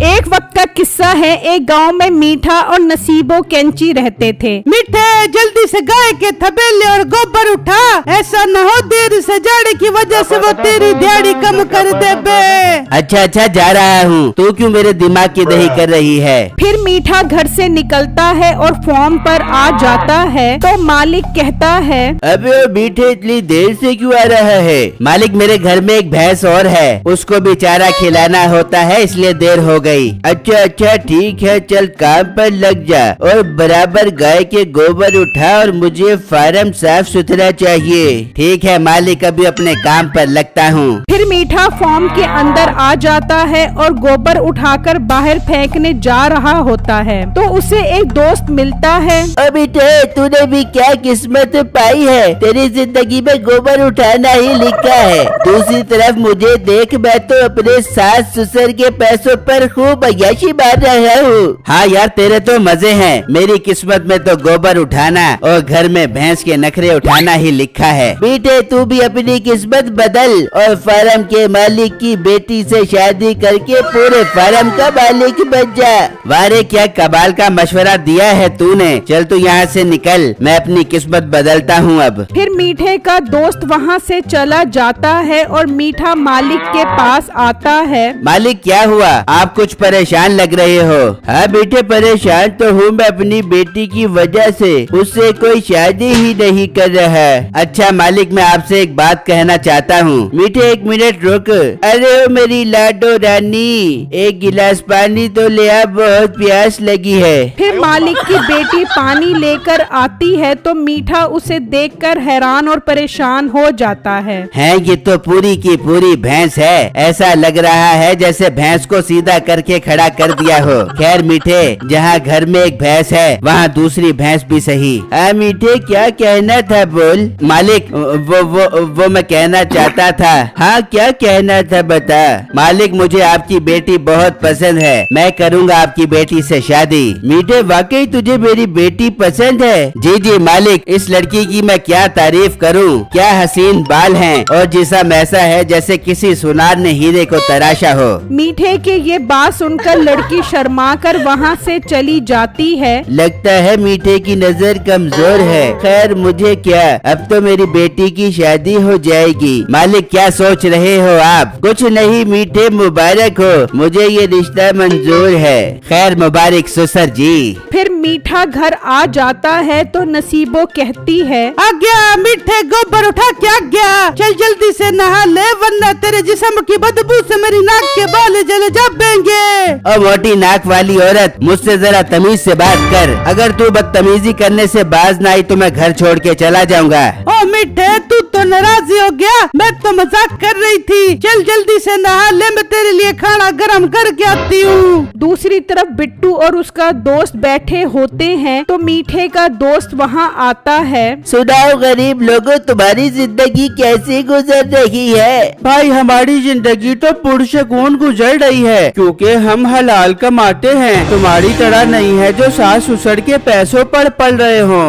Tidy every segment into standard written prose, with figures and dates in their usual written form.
एक वक्त का किस्सा है। एक गांव में मीठा और नसीबो कैंची रहते थे। मीठे, जल्दी से गाय के थबेले और गोबर उठा, ऐसा न हो देर से जाड़े की वजह से वो तेरी दिहाड़ी कम कर दे बे। अच्छा जा रहा हूँ। तू क्यों मेरे दिमाग की दही कर रही है? फिर मीठा घर से निकलता है और फॉर्म पर आ जाता है तो मालिक कहता है, अबे मीठे इतनी देर से क्यों आ रहा है? मालिक, मेरे घर में एक भैंस और है, उसको भी चारा खिलाना होता है, इसलिए देर हो गई। अच्छा ठीक है, चल काम पर लग जा और बराबर गाय के गोबर उठा और मुझे फार्म साफ सुथरा चाहिए। ठीक है मालिक, अभी अपने काम पर लगता हूँ। फिर मीठा फॉर्म के अंदर आ जाता है और गोबर उठाकर बाहर फेंकने जा रहा होता है तो उसे एक दोस्त मिलता है। बेटे, तूने भी क्या किस्मत पाई है, तेरी जिंदगी में गोबर उठाना ही लिखा है। दूसरी तरफ मुझे देख, मैं तो अपने सास ससुर के पैसों पर खूब अय्याशी मार रहा हूँ। हाँ यार, तेरे तो मजे हैं, मेरी किस्मत में तो गोबर उठाना और घर में भैंस के नखरे उठाना ही लिखा है। बेटे, तू भी अपनी किस्मत बदल और फार्म के मालिक की बेटी से शादी करके पूरे फार्म का मालिक बन जा। वारे, क्या कमाल का मशवरा दिया है तूने। चल तू यहाँ से निकल, मैं अपनी किस्मत बदलता हूँ अब। फिर मीठे का दोस्त वहाँ से चला जाता है और मीठा मालिक के पास आता है। मालिक, क्या हुआ? आप कुछ परेशान लग रहे हो। हाँ बेटे, परेशान तो हूँ मैं अपनी बेटी की वजह से, उससे कोई शादी ही नहीं कर रहा। अच्छा मालिक, मैं आपसे एक बात कहना चाहता हूँ। मीठे, एक मिनट रुक। अरे ओ मेरी लाडो रानी, एक गिलास पानी तो ले आ, बहुत प्यास लगी है। फिर मालिक की बेटी पानी लेकर आती है तो मीठा उसे देखकर हैरान और परेशान हो जाता है। ये तो पूरी की पूरी भैंस है, ऐसा लग रहा है जैसे भैंस को सीधा करके खड़ा कर दिया हो। खैर मीठे, जहाँ घर में एक भैंस है वहाँ दूसरी भैंस भी सही। मीठे, क्या कहना था बोल। मालिक, वो मैं कहना चाहता था। हाँ, क्या कहना था बता। मालिक, मुझे आपकी बेटी बहुत पसंद है, मैं करूँगा आपकी बेटी से शादी। मीठे, वाकई तुझे मेरी बेटी पसंद है? जी मालिक, इस लड़की की मैं क्या तारीफ करूँ, क्या हसीन बाल हैं और जिस्म ऐसा है जैसे किसी सुनार ने हीरे को तराशा हो। मीठे के ये बात सुनकर लड़की शर्माकर वहाँ से चली जाती है। लगता है मीठे की नजर कमजोर है। खैर मुझे क्या, अब तो मेरी बेटी की शादी हो जाएगी। मालिक, क्या सोच रहे हो आप? कुछ नहीं मीठे, मुबारक हो, मुझे ये रिश्ता मंजूर है। खैर मुबारक ससुर जी। फिर मीठा घर आ जाता है तो नसीबो कहती है, आ गया मीठे, गोबर उठा के आ गया, चल जल्दी से नहा ले वरना तेरे जिस्म की बदबू से मेरी नाक के बाल जल जाएंगे। और मोटी नाक वाली औरत, मुझसे जरा तमीज से बात कर। अगर तू बदतमीजी करने से बाज ना आई तो मैं घर छोड़ के चला जाऊंगा। ओ मीठे, तू तो नाराज हो गया, मैं तो मजाक कर रही थी। चल जल्दी से नहा ले, मैं तेरे लिए खाना गरम करके आती हूँ। दूसरी तरफ बिट्टू और उसका दोस्त बैठे होते हैं तो मीठे का दोस्त वहाँ आता है। सुनाओ गरीब लोगों, तुम्हारी जिंदगी कैसी गुजर रही है? भाई, हमारी जिंदगी तो पुरसकून गुजर रही है क्योंकि हम हलाल कमाते हैं। तुम्हारी तरह नहीं है जो सास ससुर के पैसों पर पल रहे हो।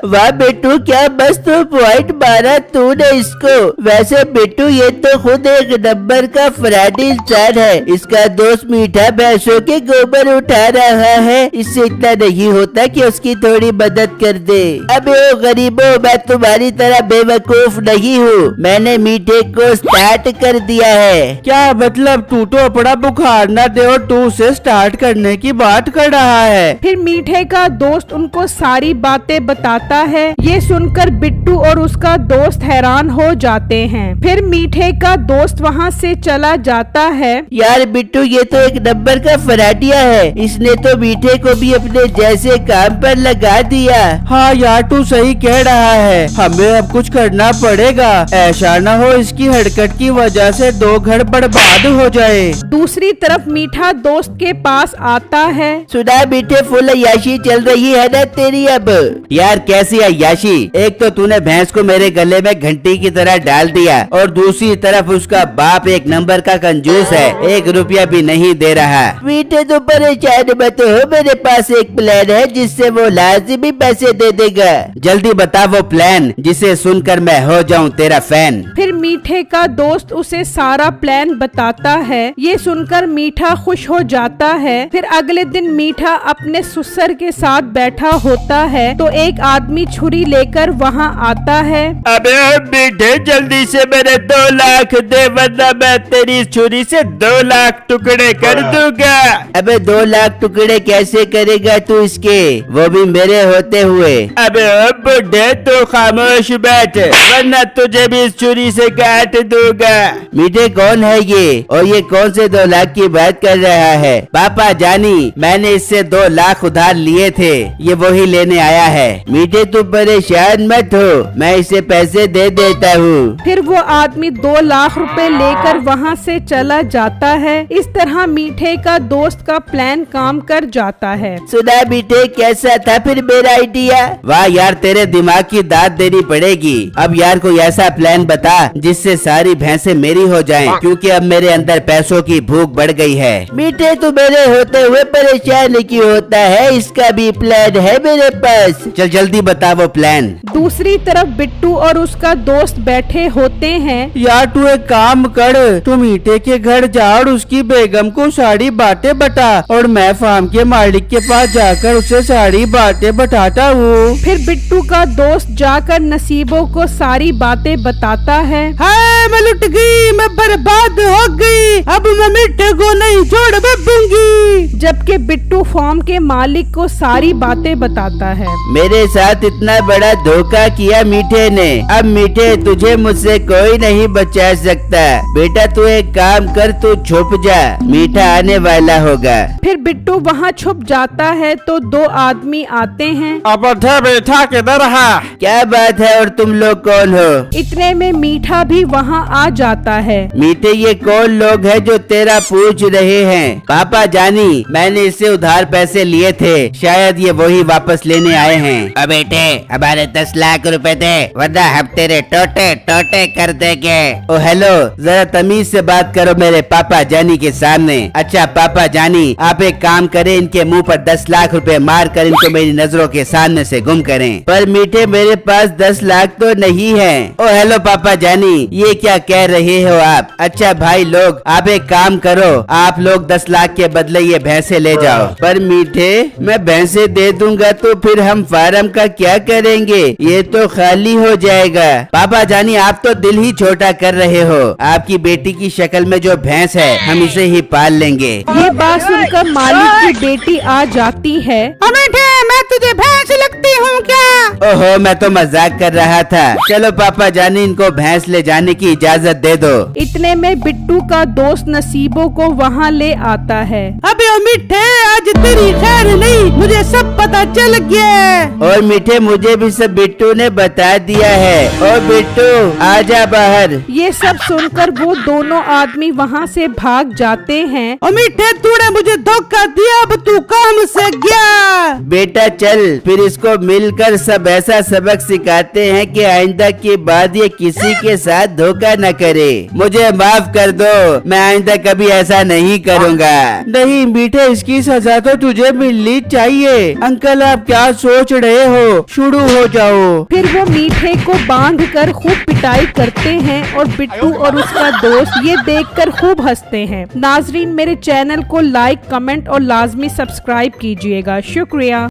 वाह बेटू, क्या मस्त पॉइंट मारा तूने इसको। वैसे बेटू, ये तो खुद एक नंबर का फराडी इंसान है। इसका दोस्त मीठा भैंसों के गोबर उठा रहा है, इससे इतना नहीं होता कि उसकी थोड़ी मदद कर दे। अबे ओ गरीबों, मैं तुम्हारी तरह बेवकूफ नहीं हूँ, मैंने मीठे को स्टार्ट कर दिया है। क्या मतलब? तू तो अपना बुखार न दे और तू उसे स्टार्ट करने की बात कर रहा है। फिर मीठे का दोस्त उनको सारी बातें बताता है। ये सुनकर बिट्टू और उसका दोस्त हैरान हो जाते हैं। फिर मीठे का दोस्त वहाँ से चला जाता है। यार बिट्टू, ये तो एक नंबर का फराटिया है, इसने तो मीठे को भी अपने जैसे काम पर लगा दिया। हाँ यार, तू सही कह रहा है, हमें अब कुछ करना पड़ेगा, ऐसा न हो इसकी हरकत की वजह से 2 घर बर्बाद हो जाए। दूसरी तरफ मीठा का दोस्त के पास आता है। सुना मीठे, फुल अय्याशी चल रही है ना तेरी अब। यार कैसी अय्याशी, एक तो तूने भैंस को मेरे गले में घंटी की तरह डाल दिया और दूसरी तरफ उसका बाप एक नंबर का कंजूस है, 1 रुपया भी नहीं दे रहा। मीठे तो परेशान मत हो, मेरे पास एक प्लान है जिससे वो लाजिमी पैसे दे देगा। जल्दी बता वो प्लान जिसे सुनकर मैं हो जाऊं तेरा फैन। फिर मीठे का दोस्त उसे सारा प्लान बताता है। ये सुनकर मीठा खुश हो जाता है। फिर अगले दिन मीठा अपने ससुर के साथ बैठा होता है तो एक आदमी छुरी लेकर वहाँ आता है। अबे मीठे, जल्दी से मेरे 2 लाख दे वरना मैं तेरी छुरी से 2 लाख टुकड़े कर दूंगा। अबे 2 लाख टुकड़े कैसे करेगा तू इसके, वो भी मेरे होते हुए। अबे बुढ़े, तू खामोश बैठ वरना तुझे भी इस छुरी से काट दूंगा। मीठे कौन है ये और ये कौन से 2 लाख की बात कर रहा है? पापा जानी, मैंने इससे 2 लाख उधार लिए थे, ये वही लेने आया है। मीठे तू परेशान मत हो, मैं इसे पैसे दे देता हूँ। फिर वो आदमी 2 लाख रुपए लेकर वहाँ से चला जाता है। इस तरह मीठे का दोस्त का प्लान काम कर जाता है। सुना मीठे, कैसा था फिर मेरा आइडिया? वाह यार, तेरे दिमाग की दाद देनी पड़ेगी। अब यार कोई ऐसा प्लान बता जिससे सारी भैंसें मेरी हो जाएं, क्योंकि अब मेरे अंदर पैसों की भूख बढ़ गई है। मीठे तू मेरे होते हुए परेशान क्यों होता है, इसका भी प्लान है मेरे पास। चल जल्दी बता वो प्लान। दूसरी तरफ बिट्टू और उसका दोस्त बैठे होते हैं। यार तू एक काम कर, तू मीठे के घर जा और उसकी बेगम को सारी बातें बता और मैं फार्म के मालिक के पास जाकर उसे सारी बातें बताता हूँ। फिर बिट्टू का दोस्त जाकर नसीबों को सारी बातें बताता है। हाय मैं लुट गई, मैं बर्बाद हो गई, अब मैं मीठे को नहीं छोड़ बूंगी। जबकि बिट्टू फार्म के मालिक को सारी बातें बताता है। मेरे साथ इतना बड़ा धोखा किया मीठे ने, अब मीठे तुझे मुझसे कोई नहीं बचा सकता। बेटा तू एक काम कर, तू छुप जा, मीठा आने वाला होगा। फिर बिट्टू वहाँ छुप जाता है तो 2 आदमी आते हैं। अब बैठा किधर है? क्या बात है और तुम लोग कौन हो? इतने में मीठा भी वहाँ आ जाता है। मीठे ये कौन लोग हैं जो तेरा पूछ रहे हैं? पापा जानी, मैंने इससे उधार पैसे लिए थे, शायद ये वही वापस लेने आए हैं। अब बेटे हमारे 10 लाख रुपए दे वरना हम तेरे टोटे टोटे कर देंगे। ओ हेलो, जरा तमीज से बात करो मेरे पापा जानी के सामने। अच्छा पापा जानी, आप एक काम करें, इनके मुंह पर 10 लाख रुपए मार कर इनको मेरी नजरों के सामने से गुम करें। पर मीठे मेरे पास 10 लाख तो नहीं है। ओ हेलो पापा जानी, ये क्या कह रहे हो आप? अच्छा भाई लोग, आप एक काम करो, आप लोग 10 लाख के बदले ये भैंसे ले जाओ। पर मीठे, मैं भैंसे दे दूंगा तो फिर हम फार्म का क्या करेंगे? ये तो खाली हो जाएगा। पापा जानी, आप तो दिल ही छोटा कर रहे हो। आपकी बेटी की शक्ल में जो भैंस है, हम इसे ही पाल लेंगे। ये बात सुनकर मालिक की बेटी आ जाती है। मीठे, मैं तुझे भैंस लगती हूँ क्या? ओहो, मैं तो मजाक कर रहा था। चलो पापा जानी, इनको भैंस ले जाने की इजाजत दे दो। इतने में बिट्टू का दोस्त नसीबों को वहाँ ले आता है। अबे ओ मीठे, आज तेरी खैर नहीं, मुझे सब पता चल गया। और मीठे, मुझे भी सब बिट्टू ने बता दिया है। ओ बिट्टू आजा बाहर। ये सब सुनकर वो दोनों आदमी वहाँ से भाग जाते हैं। ओ मीठे, तूने मुझे धोखा दिया, अब तू काम से गया। बेटा चल, फिर इसको मिलकर सब ऐसा सबक सिखाते हैं कि आइंदा के बाद ये किसी के साथ धोखा न करे। मुझे माफ कर दो, मैं आइंदा कभी ऐसा नहीं करूँगा। नहीं मीठे, इसकी सजा तो तुझे मिलनी चाहिए। अंकल आप क्या सोच रहे हो? शुरू हो जाओ। फिर वो मीठे को बांधकर खूब पिटाई करते हैं और बिट्टू और उसका दोस्त ये देखकर खूब हंसते हैं। नाजरीन, मेरे चैनल को लाइक, कमेंट और लाजमी सब्सक्राइब कीजिएगा। शुक्रिया।